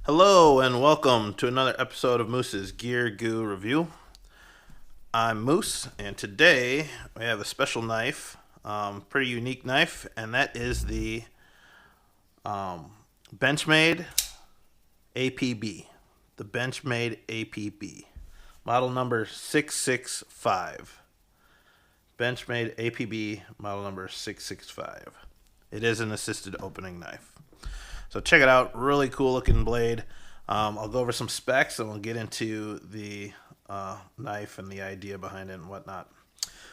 Hello and welcome to another episode of Moose's Gear Goo Review. I'm Moose, and today we have a special knife, pretty unique knife, and that is the Benchmade APB. The Benchmade APB. Model number 665. Benchmade APB, model number 665. It is an assisted opening knife. So check it out. Really cool looking blade. I'll go over some specs and we'll get into the knife and the idea behind it and whatnot.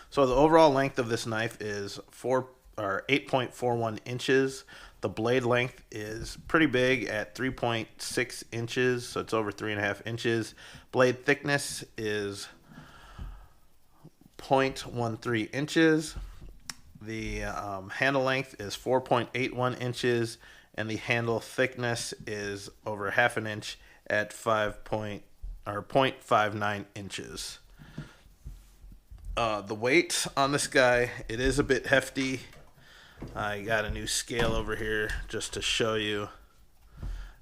So the overall length of this knife is 8.41 inches. The blade length is pretty big at 3.6 inches, so it's over 3.5 inches. Blade thickness is 0.13 inches. The handle length is 4.81 inches, and the handle thickness is over half an inch at 0.59 inches. The weight on this guy, it is a bit hefty. I got a new scale over here just to show you.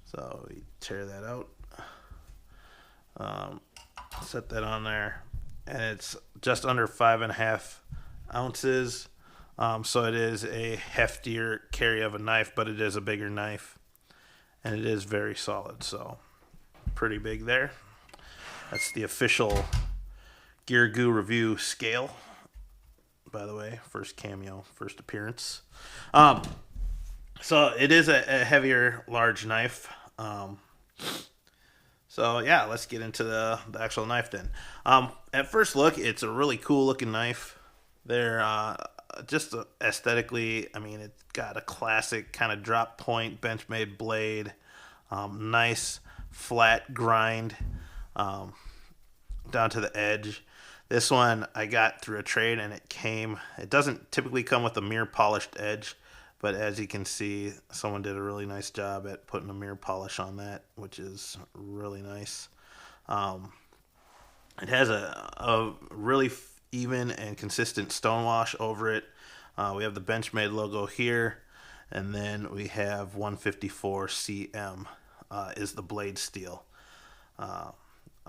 So we tear that out. Set that on there, and it's just under 5.5 ounces. So it is a heftier carry of a knife, but it is a bigger knife, and it is very solid. So pretty big there. That's the official Gear Goo Review scale. By the way, first cameo, first appearance. So it is a heavier, large knife. So yeah, let's get into the actual knife then. At first look, it's a really cool looking knife. They're just aesthetically, I mean, it's got a classic kind of drop point Benchmade blade. Nice flat grind down to the edge. This one I got through a trade, and it doesn't typically come with a mirror polished edge, but as you can see, someone did a really nice job at putting a mirror polish on that, which is really nice. It has a really even and consistent stonewash over it. We have the Benchmade logo here, and then we have 154 cm is the blade steel.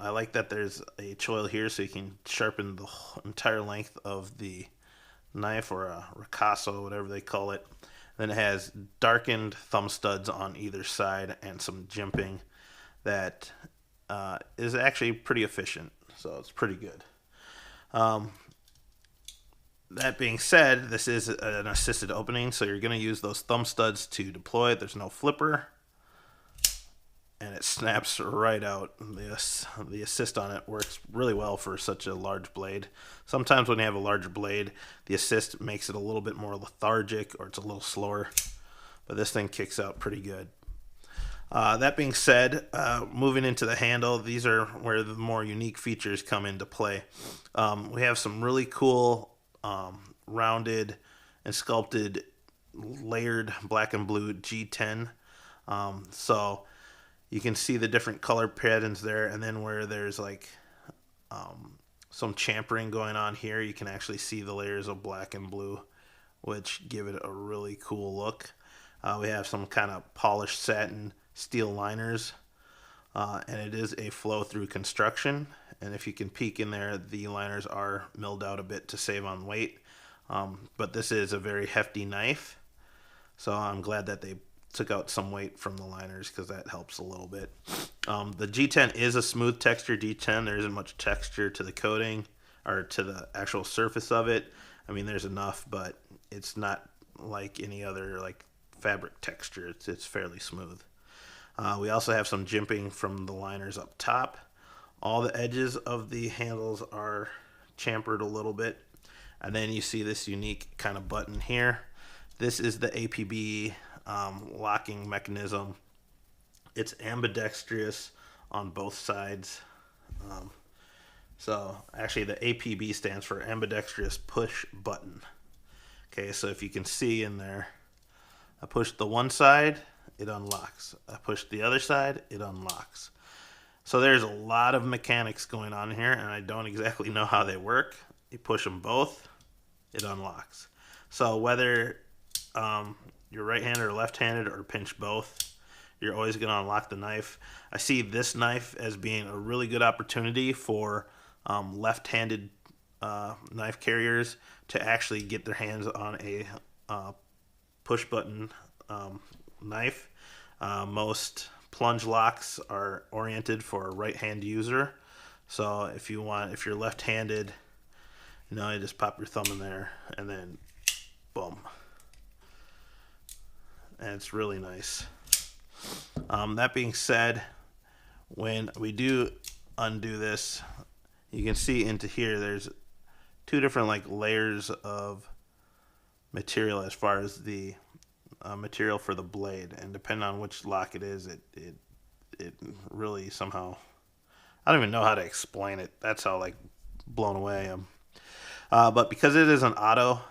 I like that there's a choil here so you can sharpen the entire length of the knife, or a ricasso, whatever they call it. Then it has darkened thumb studs on either side and some jimping that is actually pretty efficient, so it's pretty good. That being said, this is an assisted opening, so you're going to use those thumb studs to deploy it. There's no flipper, and it snaps right out. The assist on it works really well for such a large blade. Sometimes when you have a larger blade, the assist makes it a little bit more lethargic, or it's a little slower, but this thing kicks out pretty good. That being said, moving into the handle, these are where the more unique features come into play. We have some really cool rounded and sculpted layered black and blue G10. So you can see the different color patterns there, and then where there's like some champering going on here, you can actually see the layers of black and blue, which give it a really cool look. We have some kind of polished satin steel liners, and it is a flow-through construction, and if you can peek in there, the liners are milled out a bit to save on weight, but this is a very hefty knife, so I'm glad that they took out some weight from the liners, because that helps a little bit. The G10 is a smooth texture G10. There isn't much texture to the coating or to the actual surface of it. I mean, there's enough, but it's not like any other like fabric texture. It's fairly smooth. We also have some jimping from the liners up top. All the edges of the handles are chamfered a little bit, and then you see this unique kind of button here. This is the APB locking mechanism. It's ambidextrous on both sides. So actually the APB stands for ambidextrous push button. Okay, so if you can see in there, I push the one side, it unlocks. I push the other side, it unlocks. So there's a lot of mechanics going on here, and I don't exactly know how they work. You push them both, it unlocks. So whether you're right-handed or left-handed, or pinch both, you're always going to unlock the knife. I see this knife as being a really good opportunity for left-handed knife carriers to actually get their hands on a push-button knife. Most plunge locks are oriented for a right-hand user. So if you're left-handed, you just pop your thumb in there and then boom. And it's really nice. That being said, when we do undo this, you can see into here there's two different layers of material as far as the material for the blade, and depending on which lock it is, it really somehow, I don't even know how to explain it. That's how blown away I am. But because it is an auto,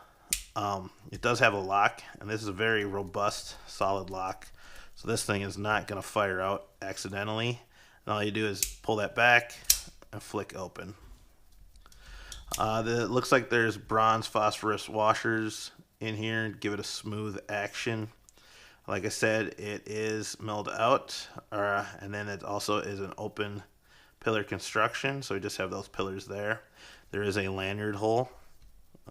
it does have a lock, and this is a very robust, solid lock. So this thing is not going to fire out accidentally. And all you do is pull that back and flick open. It looks like there's bronze phosphorus washers in here to give it a smooth action. Like I said, it is milled out, and then it also is an open pillar construction, so we just have those pillars there. There is a lanyard hole,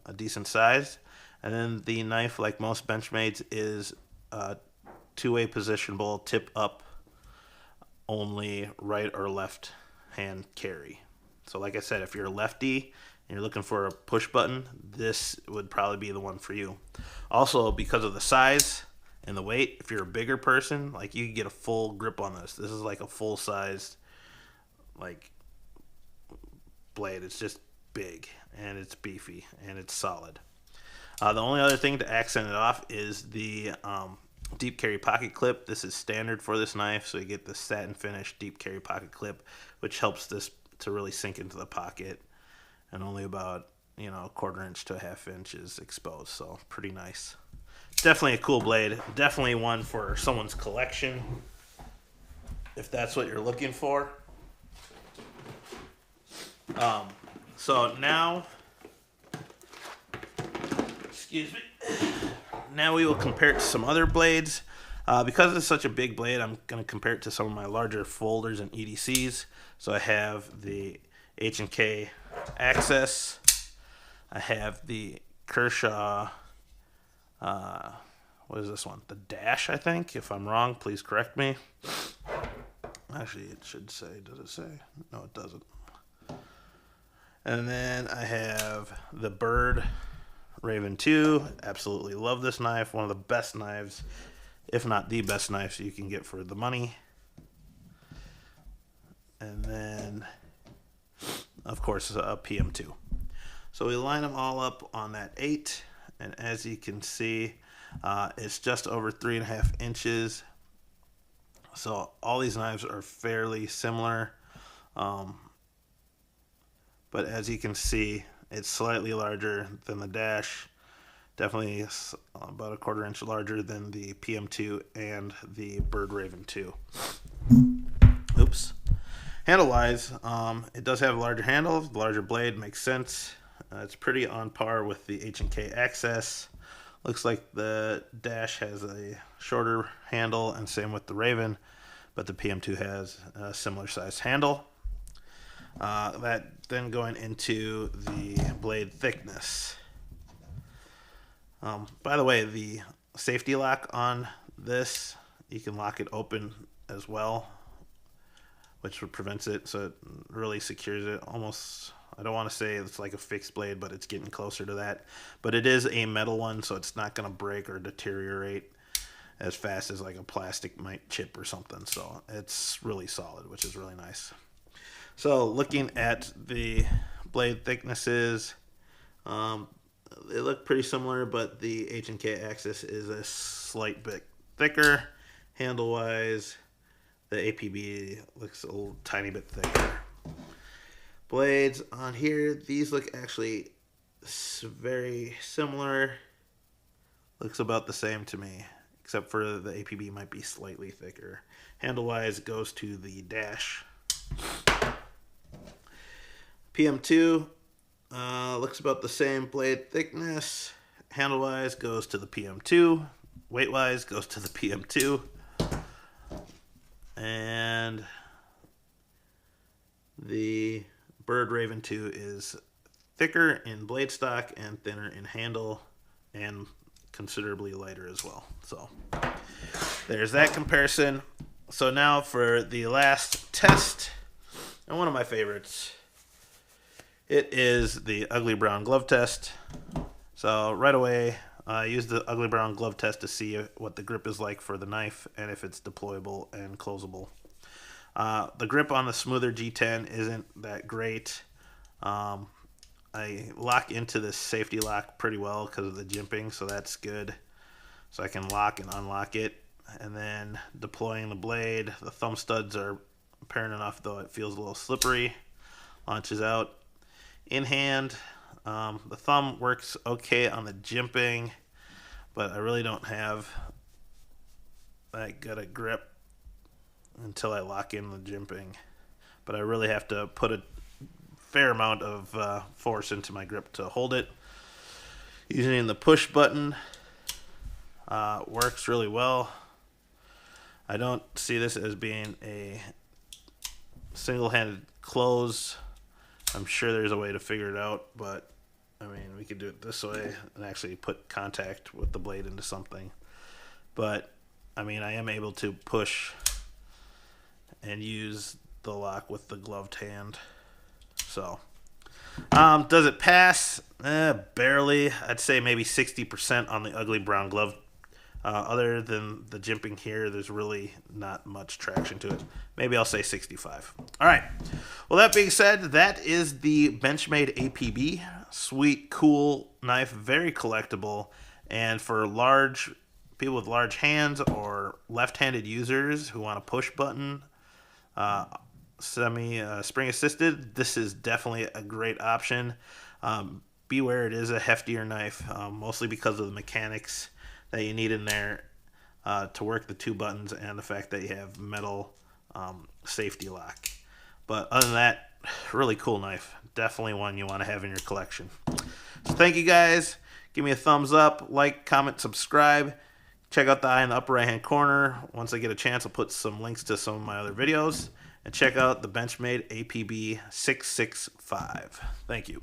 a decent size, and then the knife, like most Benchmades, is two-way positionable, tip up, only right or left hand carry. So like I said, if you're a lefty and you're looking for a push button, this would probably be the one for you. Also, because of the size and the weight, if you're a bigger person, you can get a full grip on this. This is like a full-sized blade. It's just big, and it's beefy, and it's solid. The only other thing to accent it off is the deep carry pocket clip. This is standard for this knife, so you get the satin finish deep carry pocket clip, which helps this to really sink into the pocket, and only about a 1/4 inch to a 1/2 inch is exposed, so pretty nice. Definitely a cool blade. Definitely one for someone's collection, if that's what you're looking for. So now, excuse me, now we will compare it to some other blades. Because it's such a big blade, I'm going to compare it to some of my larger folders and EDCs. So I have the H&K Access. I have the Kershaw, what is this one? The Dash, I think. If I'm wrong, please correct me. Actually, it should say, does it say? No, it doesn't. And then I have the Bird Raven 2. Absolutely love this knife. One of the best knives, if not the best knife you can get for the money. And then, of course, a PM2. So we line them all up on that 8. And as you can see, it's just over 3.5 inches. So all these knives are fairly similar. But as you can see, it's slightly larger than the Dash. Definitely about a 1/4 inch larger than the PM2 and the Bird Raven 2. Oops. Handle-wise, it does have a larger handle. The larger blade makes sense. It's pretty on par with the H&K Access. Looks like the Dash has a shorter handle, and same with the Raven, but the PM2 has a similar sized handle. That then going into the blade thickness. By the way, the safety lock on this, you can lock it open as well, which prevents it, so it really secures it. Almost, I don't want to say it's like a fixed blade, but it's getting closer to that. But it is a metal one, so it's not going to break or deteriorate as fast as a plastic might chip or something. So it's really solid, which is really nice. So looking at the blade thicknesses, they look pretty similar, but the H&K Access is a slight bit thicker. Handle-wise, the APB looks a little tiny bit thicker. Blades on here, these look actually very similar. Looks about the same to me, except for the APB might be slightly thicker. Handle-wise, goes to the Dash. PM2 looks about the same blade thickness. Handle-wise goes to the PM2. Weight-wise goes to the PM2. And the Bird Raven 2 is thicker in blade stock and thinner in handle and considerably lighter as well. So there's that comparison. So now for the last test, and one of my favorites, it is the ugly brown glove test. So right away, I use the ugly brown glove test to see what the grip is like for the knife and if it's deployable and closable. The grip on the smoother G10 isn't that great. I lock into this safety lock pretty well because of the jimping, so that's good. So I can lock and unlock it. And then deploying the blade, the thumb studs are apparent enough, though it feels a little slippery. Launches out. In hand, the thumb works okay on the jimping, but I really don't have that good a grip until I lock in the jimping. But I really have to put a fair amount of force into my grip to hold it. Using the push button works really well. I don't see this as being a single-handed close. I'm sure there's a way to figure it out, but I mean, we could do it this way and actually put contact with the blade into something. But I mean, I am able to push and use the lock with the gloved hand. So does it pass? Barely. I'd say maybe 60% on the ugly brown glove. Other than the jimping here, there's really not much traction to it. Maybe I'll say 65. All right. Well, that being said, that is the Benchmade APB. Sweet, cool knife, very collectible. And for large people with large hands or left-handed users who want a push button, spring assisted, this is definitely a great option. Beware, it is a heftier knife, mostly because of the mechanics that you need in there to work the two buttons and the fact that you have metal safety lock. But other than that, really cool knife. Definitely one you want to have in your collection. So thank you guys. Give me a thumbs up, like, comment, subscribe. Check out the eye in the upper right hand corner. Once I get a chance, I'll put some links to some of my other videos. And check out the Benchmade APB 665. Thank you.